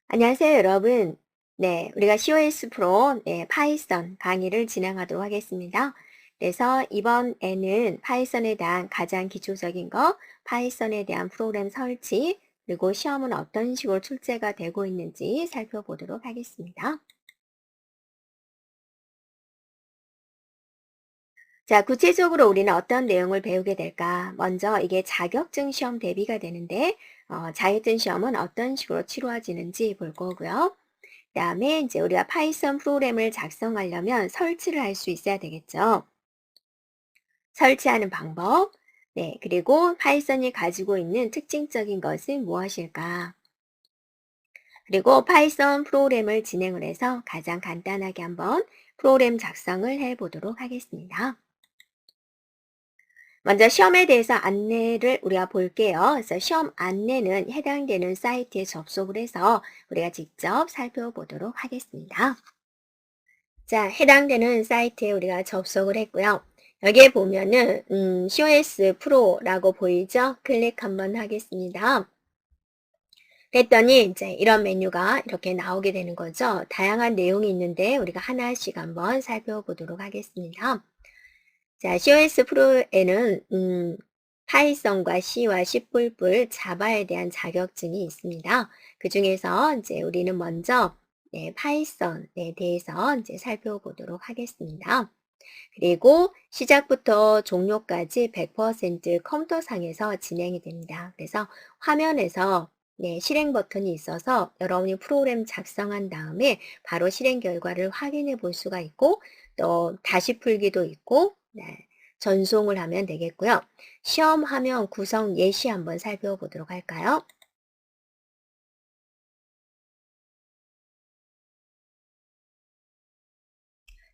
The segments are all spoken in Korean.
안녕하세요, 여러분. 네, 우리가 COS 프로, 파이썬 강의를 진행하도록 하겠습니다. 그래서 이번에는 파이썬에 대한 가장 기초적인 거, 파이썬에 대한 프로그램 설치, 그리고 시험은 어떤 식으로 출제가 되고 있는지 살펴보도록 하겠습니다. 자, 구체적으로 우리는 어떤 내용을 배우게 될까? 먼저 이게 자격증 시험 대비가 되는데, 자격증 시험은 어떤 식으로 치루어지는지 볼 거고요. 그다음에 이제 우리가 파이썬 프로그램을 작성하려면 설치를 할 수 있어야 되겠죠. 설치하는 방법, 네, 그리고 파이썬이 가지고 있는 특징적인 것은 무엇일까? 그리고 파이썬 프로그램을 진행을 해서 가장 간단하게 한번 프로그램 작성을 해 보도록 하겠습니다. 먼저 시험에 대해서 안내를 우리가 볼게요. 그래서 시험 안내는 해당되는 사이트에 접속을 해서 우리가 직접 살펴보도록 하겠습니다. 자, 해당되는 사이트에 우리가 접속을 했고요. 여기에 보면은 COS 프로라고 보이죠? 클릭 한번 하겠습니다. 그랬더니 이제 이런 메뉴가 이렇게 나오게 되는 거죠. 다양한 내용이 있는데 우리가 하나씩 한번 살펴보도록 하겠습니다. 자, COS 프로에는 파이썬과 C와 C++, 자바에 대한 자격증이 있습니다. 그 중에서 이제 우리는 먼저 파이썬에 대해서 이제 살펴보도록 하겠습니다. 그리고 시작부터 종료까지 100% 컴퓨터상에서 진행이 됩니다. 그래서 화면에서 실행 버튼이 있어서 여러분이 프로그램 작성한 다음에 바로 실행 결과를 확인해 볼 수가 있고 또 다시 풀기도 있고 전송을 하면 되겠고요. 시험 화면 구성 예시 한번 살펴보도록 할까요?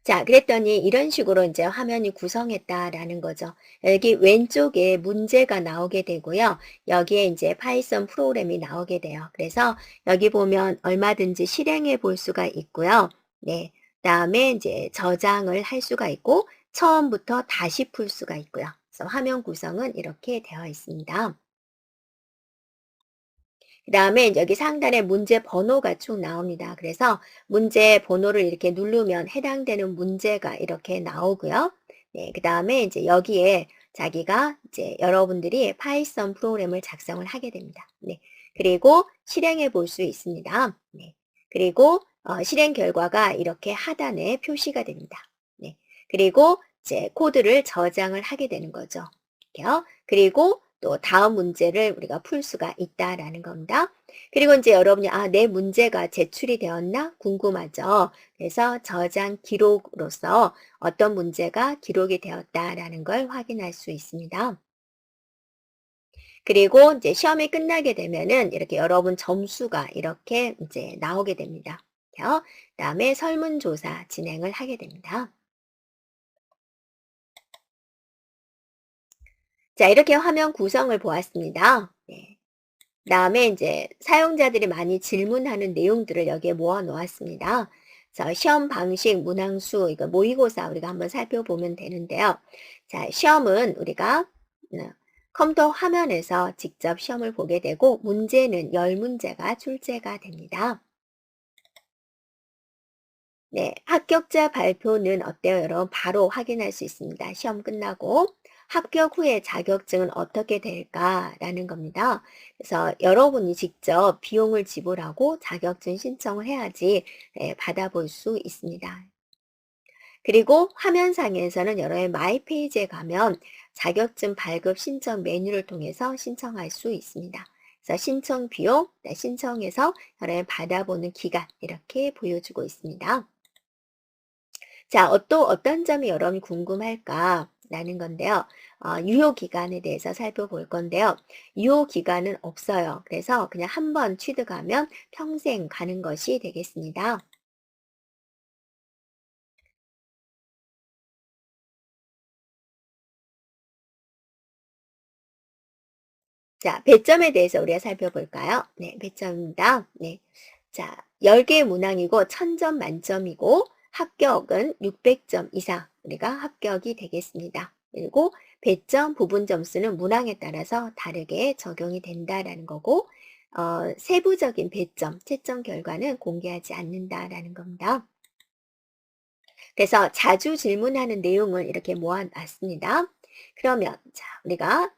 자, 그랬더니 이런 식으로 이제 화면이 구성했다라는 거죠. 여기 왼쪽에 문제가 나오게 되고요. 여기에 이제 파이썬 프로그램이 나오게 돼요. 그래서 여기 보면 얼마든지 실행해 볼 수가 있고요. 네. 그다음에 이제 저장을 할 수가 있고 처음부터 다시 풀 수가 있고요. 그래서 화면 구성은 이렇게 되어 있습니다. 그다음에 여기 상단에 문제 번호가 쭉 나옵니다. 그래서 문제 번호를 이렇게 누르면 해당되는 문제가 이렇게 나오고요. 네, 그다음에 이제 여기에 자기가 이제 여러분들이 파이썬 프로그램을 작성을 하게 됩니다. 네. 그리고 실행해 볼 수 있습니다. 네. 그리고 실행 결과가 이렇게 하단에 표시가 됩니다. 네. 그리고 이제 코드를 저장을 하게 되는 거죠. 이렇게요. 그리고 또 다음 문제를 우리가 풀 수가 있다라는 겁니다. 그리고 이제 여러분이 내 문제가 제출이 되었나 궁금하죠. 그래서 저장 기록으로서 어떤 문제가 기록이 되었다라는 걸 확인할 수 있습니다. 그리고 이제 시험이 끝나게 되면은 이렇게 여러분 점수가 이렇게 이제 나오게 됩니다. 그다음에 설문조사 진행을 하게 됩니다. 자, 이렇게 화면 구성을 보았습니다. 네. 그다음에 이제 사용자들이 많이 질문하는 내용들을 여기에 모아 놓았습니다. 자, 시험 방식, 문항수, 이거 모의고사 우리가 한번 살펴보면 되는데요. 자, 시험은 우리가 컴퓨터 화면에서 직접 시험을 보게 되고 문제는 10문제가 출제가 됩니다. 네, 합격자 발표는 어때요, 여러분? 바로 확인할 수 있습니다. 시험 끝나고 합격 후에 자격증은 어떻게 될까라는 겁니다. 그래서 여러분이 직접 비용을 지불하고 자격증 신청을 해야지 받아볼 수 있습니다. 그리고 화면상에서는 여러의 마이 페이지에 가면 자격증 발급 신청 메뉴를 통해서 신청할 수 있습니다. 그래서 신청 비용, 신청해서 여러의 받아보는 기간 이렇게 보여주고 있습니다. 자, 또 어떤 점이 여러분이 궁금할까라는 건데요. 유효 기간에 대해서 살펴볼 건데요. 유효 기간은 없어요. 그래서 그냥 한 번 취득하면 평생 가는 것이 되겠습니다. 자, 배점에 대해서 우리가 살펴볼까요? 네, 배점입니다. 네. 자, 10개 문항이고 1000점 만점이고 합격은 600점 이상 우리가 합격이 되겠습니다. 그리고 배점 부분 점수는 문항에 따라서 다르게 적용이 된다라는 거고 세부적인 배점, 채점 결과는 공개하지 않는다라는 겁니다. 그래서 자주 질문하는 내용을 이렇게 모아놨습니다. 그러면 자, 우리가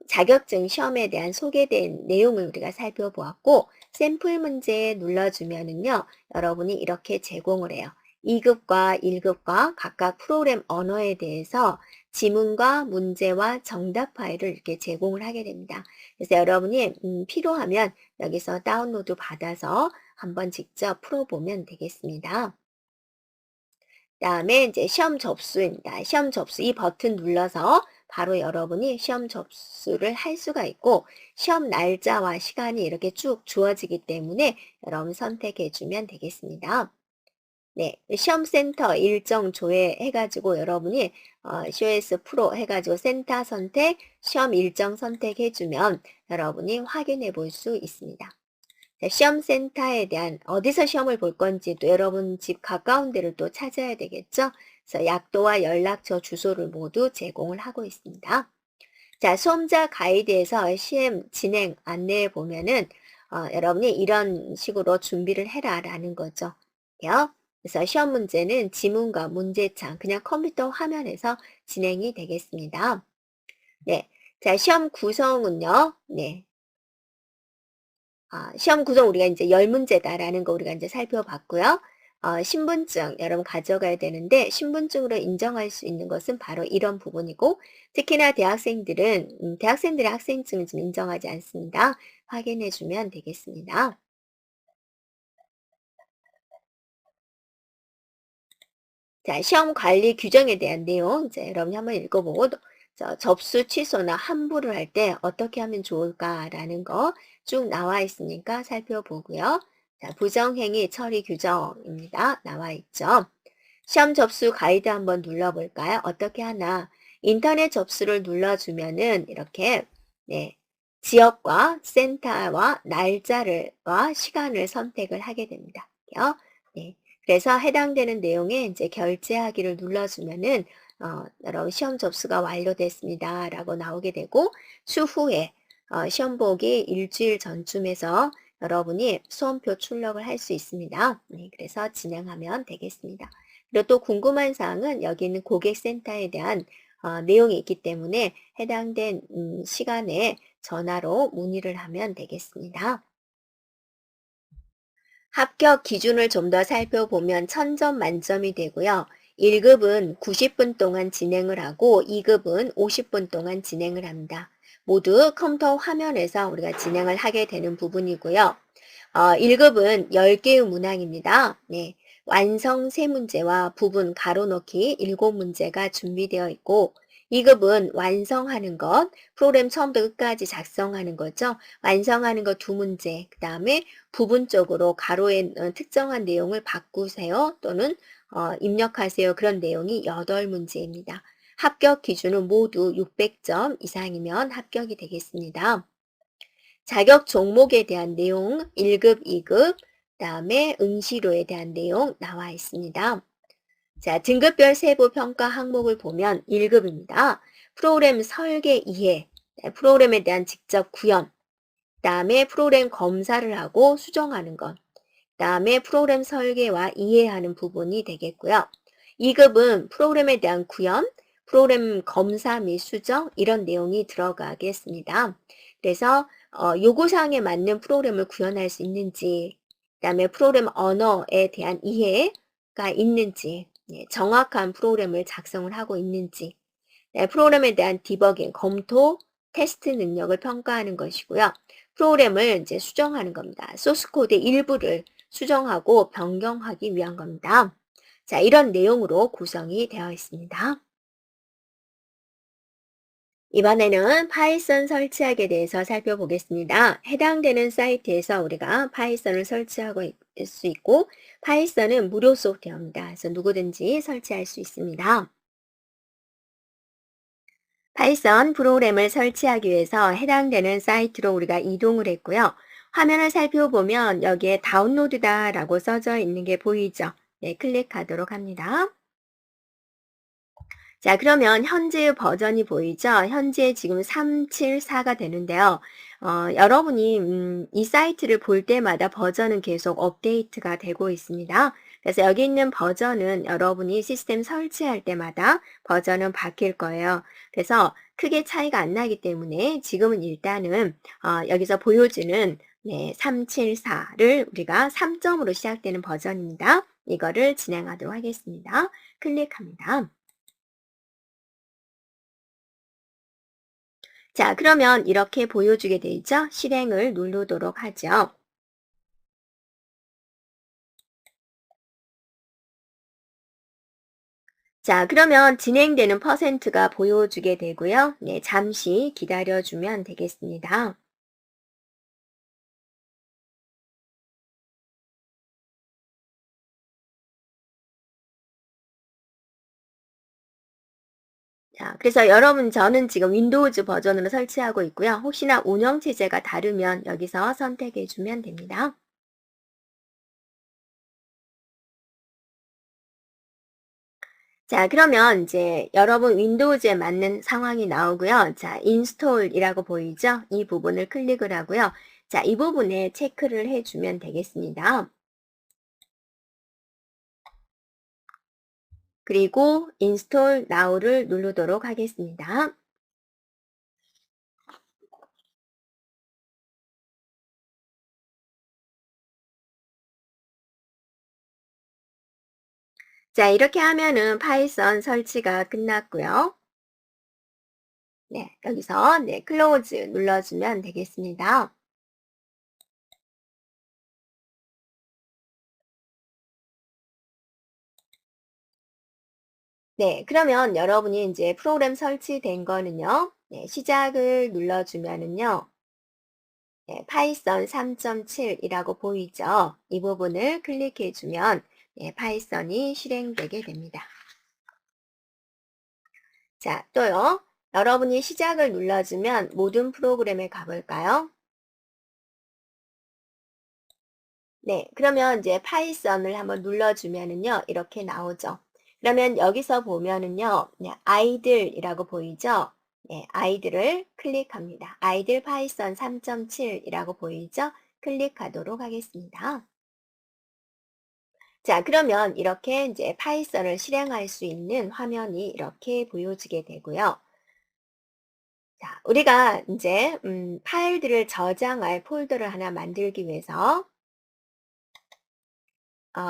자격증 시험에 대한 소개된 내용을 우리가 살펴보았고 샘플 문제 눌러주면은요. 여러분이 이렇게 제공을 해요. 2급과 1급과 각각 프로그램 언어에 대해서 지문과 문제와 정답 파일을 이렇게 제공을 하게 됩니다. 그래서 여러분이 필요하면 여기서 다운로드 받아서 한번 직접 풀어보면 되겠습니다. 다음에 이제 시험 접수입니다. 시험 접수 이 버튼 눌러서 바로 여러분이 시험 접수를 할 수가 있고 시험 날짜와 시간이 이렇게 쭉 주어지기 때문에 여러분 선택해 주면 되겠습니다. 네, 시험센터 일정 조회해가지고 여러분이 COS 프로 해가지고 센터 선택, 시험 일정 선택해주면 여러분이 확인해 볼 수 있습니다. 자, 시험센터에 대한 어디서 시험을 볼 건지 또 여러분 집 가까운 데를 또 찾아야 되겠죠. 그래서 약도와 연락처 주소를 모두 제공을 하고 있습니다. 자, 수험자 가이드에서 시험 진행 안내에 보면은 여러분이 이런 식으로 준비를 해라 라는 거죠. 그래서 시험 문제는 지문과 문제창 그냥 컴퓨터 화면에서 진행이 되겠습니다. 네. 자, 시험 구성은요. 네. 시험 구성 우리가 이제 10문제다라는 거 우리가 이제 살펴봤고요. 신분증 여러분 가져가야 되는데 신분증으로 인정할 수 있는 것은 바로 이런 부분이고 특히나 대학생들은 대학생들의 학생증을 좀 인정하지 않습니다. 확인해 주면 되겠습니다. 자, 시험 관리 규정에 대한 내용 이제 여러분이 한번 읽어보고 접수 취소나 환불을 할 때 어떻게 하면 좋을까라는 거 쭉 나와 있으니까 살펴보고요. 자, 부정행위 처리 규정입니다. 나와 있죠. 시험 접수 가이드 한번 눌러볼까요? 어떻게 하나 인터넷 접수를 눌러주면은 이렇게 네, 지역과 센터와 날짜와 시간을 선택을 하게 됩니다. 네. 그래서 해당되는 내용에 이제 결제하기를 눌러주면은 여러분 시험 접수가 완료됐습니다. 라고 나오게 되고 추후에 시험 보기 일주일 전쯤에서 여러분이 수험표 출력을 할 수 있습니다. 네, 그래서 진행하면 되겠습니다. 그리고 또 궁금한 사항은 여기 있는 고객센터에 대한 내용이 있기 때문에 해당된 시간에 전화로 문의를 하면 되겠습니다. 합격 기준을 좀 더 살펴보면 1000점 만점이 되고요. 1급은 90분 동안 진행을 하고 2급은 50분 동안 진행을 합니다. 모두 컴퓨터 화면에서 우리가 진행을 하게 되는 부분이고요. 1급은 10개의 문항입니다. 네. 완성 3문제와 부분 가로넣기 7문제가 준비되어 있고 2급은 완성하는 것, 프로그램 처음부터 끝까지 작성하는 거죠. 완성하는 것 2문제, 그 다음에 부분적으로 가로에 특정한 내용을 바꾸세요 또는 입력하세요. 그런 내용이 8문제입니다. 합격 기준은 모두 600점 이상이면 합격이 되겠습니다. 자격 종목에 대한 내용 1급, 2급, 그다음에 응시료에 대한 내용 나와 있습니다. 자, 등급별 세부 평가 항목을 보면 1급입니다. 프로그램 설계 이해, 프로그램에 대한 직접 구현, 그다음에 프로그램 검사를 하고 수정하는 것, 그다음에 프로그램 설계와 이해하는 부분이 되겠고요. 2급은 프로그램에 대한 구현, 프로그램 검사 및 수정 이런 내용이 들어가겠습니다. 그래서 요구사항에 맞는 프로그램을 구현할 수 있는지, 그다음에 프로그램 언어에 대한 이해가 있는지, 정확한 프로그램을 작성을 하고 있는지, 프로그램에 대한 디버깅, 검토, 테스트 능력을 평가하는 것이고요. 프로그램을 이제 수정하는 겁니다. 소스 코드의 일부를 수정하고 변경하기 위한 겁니다. 자, 이런 내용으로 구성이 되어 있습니다. 이번에는 파이썬 설치하기에 대해서 살펴보겠습니다. 해당되는 사이트에서 우리가 파이썬을 설치하고 있을 수 있고 파이썬은 무료 소프트웨어입니다. 그래서 누구든지 설치할 수 있습니다. 파이썬 프로그램을 설치하기 위해서 해당되는 사이트로 우리가 이동을 했고요. 화면을 살펴보면 여기에 다운로드다 라고 써져 있는 게 보이죠? 네, 클릭하도록 합니다. 자, 그러면 현재 버전이 보이죠? 현재 지금 374가 되는데요. 여러분이 이 사이트를 볼 때마다 버전은 계속 업데이트가 되고 있습니다. 그래서 여기 있는 버전은 여러분이 시스템 설치할 때마다 버전은 바뀔 거예요. 그래서 크게 차이가 안 나기 때문에 지금은 일단은 여기서 보여주는 374를 우리가 3점으로 시작되는 버전입니다. 이거를 진행하도록 하겠습니다. 클릭합니다. 자, 그러면 이렇게 보여주게 되죠? 실행을 누르도록 하죠. 자, 그러면 진행되는 퍼센트가 보여주게 되고요. 네, 잠시 기다려주면 되겠습니다. 자, 그래서 여러분 저는 지금 윈도우즈 버전으로 설치하고 있고요. 혹시나 운영체제가 다르면 여기서 선택해 주면 됩니다. 자, 그러면 이제 여러분 윈도우즈에 맞는 상황이 나오고요. 자, 인스톨이라고 보이죠? 이 부분을 클릭을 하고요. 자, 이 부분에 체크를 해주면 되겠습니다. 그리고 인스톨 now를 누르도록 하겠습니다. 자, 이렇게 하면은 파이썬 설치가 끝났고요. 네, 여기서 클로즈 눌러주면 되겠습니다. 네, 그러면 여러분이 이제 프로그램 설치된 거는요. 네, 시작을 눌러주면은요. 네, 파이썬 3.7이라고 보이죠? 이 부분을 클릭해 주면 파이썬이 실행되게 됩니다. 자, 또요. 여러분이 시작을 눌러주면 모든 프로그램에 가볼까요? 네, 그러면 이제 파이썬을 한번 눌러주면은요, 이렇게 나오죠. 그러면 여기서 보면은요, 아이들이라고 보이죠? 네, 아이들을 클릭합니다. 아이들 파이썬 3.7이라고 보이죠? 클릭하도록 하겠습니다. 자, 그러면 이렇게 이제 파이썬을 실행할 수 있는 화면이 이렇게 보여지게 되고요. 자, 우리가 이제 파일들을 저장할 폴더를 하나 만들기 위해서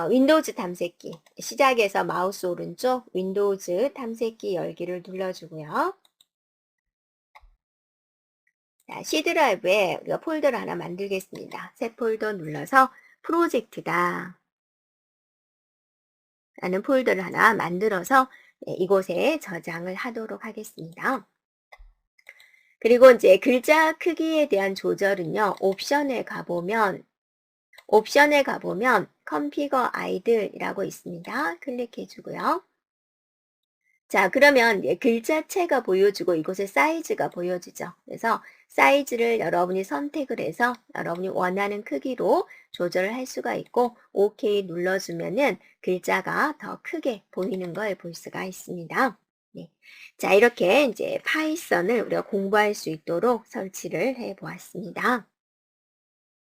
윈도우즈 탐색기 시작에서 마우스 오른쪽 윈도우즈 탐색기 열기를 눌러주고요. 자, C 드라이브에 우리가 폴더를 하나 만들겠습니다. 새 폴더 눌러서 프로젝트다 라는 폴더를 하나 만들어서 이곳에 저장을 하도록 하겠습니다. 그리고 이제 글자 크기에 대한 조절은요. 옵션에 가보면 컨피거 아이들이라고 있습니다. 클릭해 주고요. 자, 그러면 글자체가 보여주고 이곳에 사이즈가 보여지죠. 그래서 사이즈를 여러분이 선택을 해서 여러분이 원하는 크기로 조절을 할 수가 있고 OK 눌러주면은 글자가 더 크게 보이는 걸 볼 수가 있습니다. 네. 자, 이렇게 이제 파이썬을 우리가 공부할 수 있도록 설치를 해 보았습니다.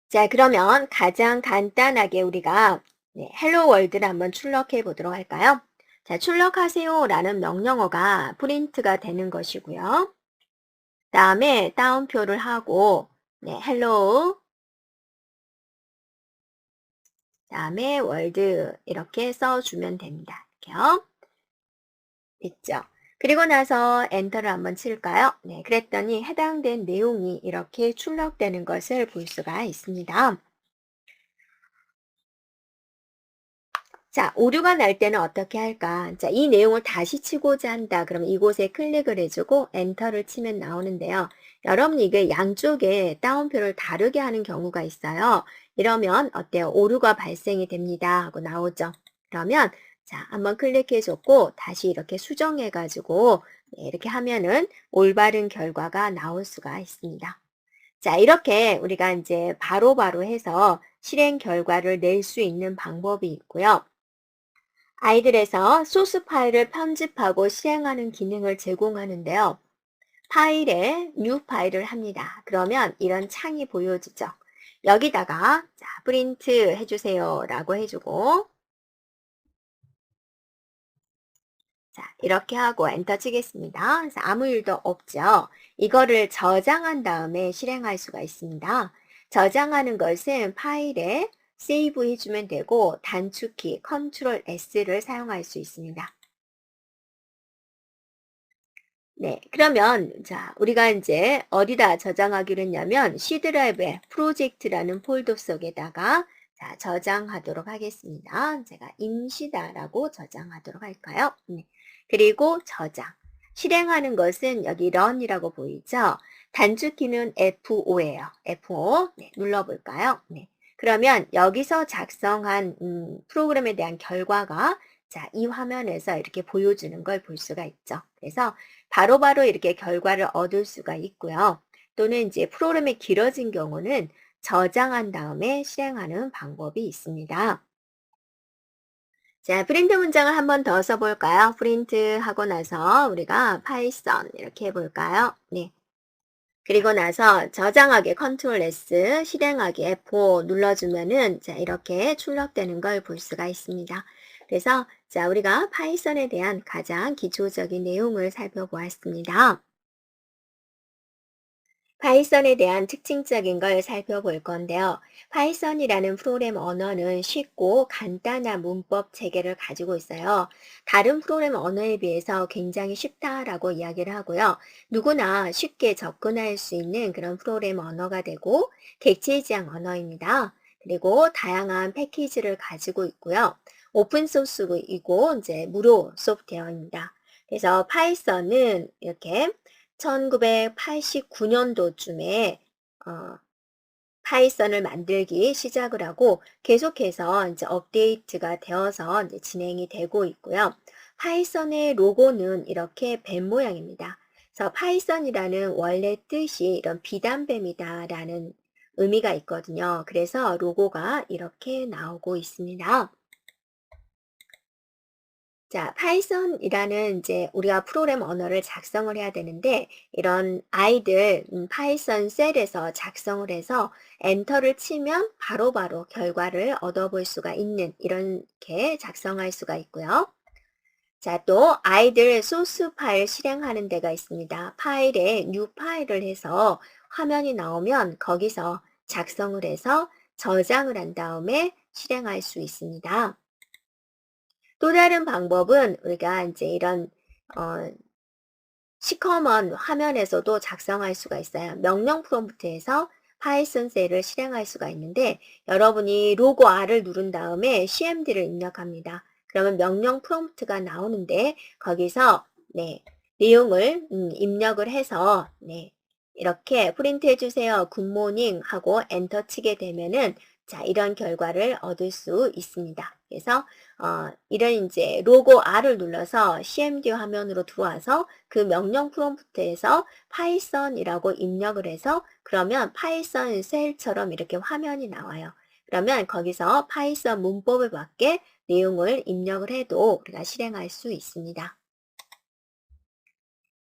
자, 그러면 가장 간단하게 우리가 헬로 월드를 한번 출력해 보도록 할까요? 자, 출력하세요 라는 명령어가 프린트가 되는 것이고요. 다음에 따옴표를 하고 헬로 다음에 월드 이렇게 써주면 됩니다. 이렇게요. 있죠. 그리고 나서 엔터를 한번 칠까요? 네, 그랬더니 해당된 내용이 이렇게 출력되는 것을 볼 수가 있습니다. 자, 오류가 날 때는 어떻게 할까? 자, 이 내용을 다시 치고자 한다. 그러면 이곳에 클릭을 해주고 엔터를 치면 나오는데요. 여러분 이게 양쪽에 따옴표를 다르게 하는 경우가 있어요. 이러면 어때요? 오류가 발생이 됩니다. 하고 나오죠. 그러면 자, 한번 클릭해 줬고 다시 이렇게 수정해 가지고 이렇게 하면은 올바른 결과가 나올 수가 있습니다. 자, 이렇게 우리가 이제 바로바로 해서 실행 결과를 낼 수 있는 방법이 있고요. 아이들에서 소스 파일을 편집하고 실행하는 기능을 제공하는데요. 파일에 뉴 파일을 합니다. 그러면 이런 창이 보여지죠. 여기다가 자, 프린트 해주세요 라고 해주고 자, 이렇게 하고 엔터 치겠습니다. 그래서 아무 일도 없죠. 이거를 저장한 다음에 실행할 수가 있습니다. 저장하는 것은 파일에 세이브 해주면 되고 단축키 컨트롤 S를 사용할 수 있습니다. 네, 그러면 자, 우리가 이제 어디다 저장하기로 했냐면 C 드라이브에 프로젝트라는 폴더 속에다가 자, 저장하도록 하겠습니다. 제가 임시다라고 저장하도록 할까요? 네. 그리고 저장. 실행하는 것은 여기 run이라고 보이죠? 단축키는 F5예요. F5. 네, 눌러볼까요? 네. 그러면 여기서 작성한 프로그램에 대한 결과가 자, 이 화면에서 이렇게 보여주는 걸 볼 수가 있죠. 그래서 바로바로 이렇게 결과를 얻을 수가 있고요. 또는 이제 프로그램이 길어진 경우는 저장한 다음에 실행하는 방법이 있습니다. 자, 프린트 문장을 한 번 더 써볼까요? 프린트 하고 나서 우리가 파이썬 이렇게 해볼까요? 네. 그리고 나서 저장하기 컨트롤 S, 실행하기 F5 눌러주면은 자, 이렇게 출력되는 걸 볼 수가 있습니다. 그래서 자, 우리가 파이썬에 대한 가장 기초적인 내용을 살펴보았습니다. 파이썬에 대한 특징적인 걸 살펴볼 건데요. 파이썬이라는 프로그램 언어는 쉽고 간단한 문법 체계를 가지고 있어요. 다른 프로그램 언어에 비해서 굉장히 쉽다라고 이야기를 하고요. 누구나 쉽게 접근할 수 있는 그런 프로그램 언어가 되고 객체 지향 언어입니다. 그리고 다양한 패키지를 가지고 있고요. 오픈 소스이고 이제 무료 소프트웨어입니다. 그래서 파이썬은 이렇게 1989년도쯤에 파이썬을 만들기 시작을 하고 계속해서 이제 업데이트가 되어서 이제 진행이 되고 있고요. 파이썬의 로고는 이렇게 뱀 모양입니다. 그래서 파이썬이라는 원래 뜻이 이런 비단뱀이다라는 의미가 있거든요. 그래서 로고가 이렇게 나오고 있습니다. 자, 파이썬이라는 이제 우리가 프로그램 언어를 작성을 해야 되는데 이런 아이들 파이썬 셀에서 작성을 해서 엔터를 치면 바로바로 결과를 얻어볼 수가 있는 이렇게 작성할 수가 있고요. 자, 또 아이들 소스 파일 실행하는 데가 있습니다. 파일에 뉴 파일을 해서 화면이 나오면 거기서 작성을 해서 저장을 한 다음에 실행할 수 있습니다. 또 다른 방법은 우리가 이제 이런 어, 시커먼 화면에서도 작성할 수가 있어요. 명령 프롬프트에서 파이썬 셀을 실행할 수가 있는데 여러분이 로고 R을 누른 다음에 CMD를 입력합니다. 그러면 명령 프롬프트가 나오는데 거기서 네, 내용을 입력을 해서 네, 이렇게 프린트 해주세요. 굿모닝 하고 엔터 치게 되면은 자, 이런 결과를 얻을 수 있습니다. 그래서 이런 이제 로고 R을 눌러서 CMD 화면으로 들어와서 그 명령 프롬프트에서 파이썬이라고 입력을 해서 그러면 파이썬 셀처럼 이렇게 화면이 나와요. 그러면 거기서 파이썬 문법에 맞게 내용을 입력을 해도 우리가 실행할 수 있습니다.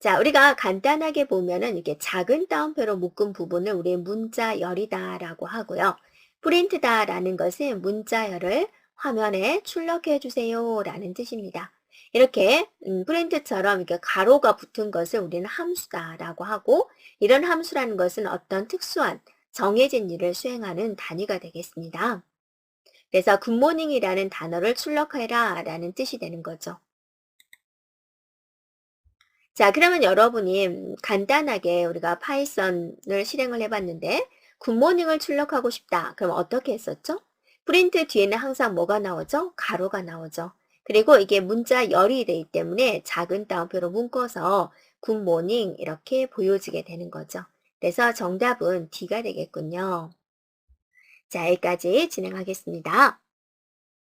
자, 우리가 간단하게 보면은 이렇게 작은 따옴표로 묶은 부분을 우리 문자열이다라고 하고요. 프린트다라는 것은 문자열을 화면에 출력해 주세요라는 뜻입니다. 이렇게 프린트처럼 이렇게 가로가 붙은 것을 우리는 함수다라고 하고 이런 함수라는 것은 어떤 특수한 정해진 일을 수행하는 단위가 되겠습니다. 그래서 굿모닝이라는 단어를 출력해라 라는 뜻이 되는 거죠. 자, 그러면 여러분이 간단하게 우리가 파이썬을 실행을 해봤는데 굿모닝을 출력하고 싶다. 그럼 어떻게 했었죠? 프린트 뒤에는 항상 뭐가 나오죠? 가로가 나오죠. 그리고 이게 문자 열이 되기 때문에 작은 따옴표로 묶어서 굿모닝 이렇게 보여지게 되는 거죠. 그래서 정답은 D가 되겠군요. 자, 여기까지 진행하겠습니다.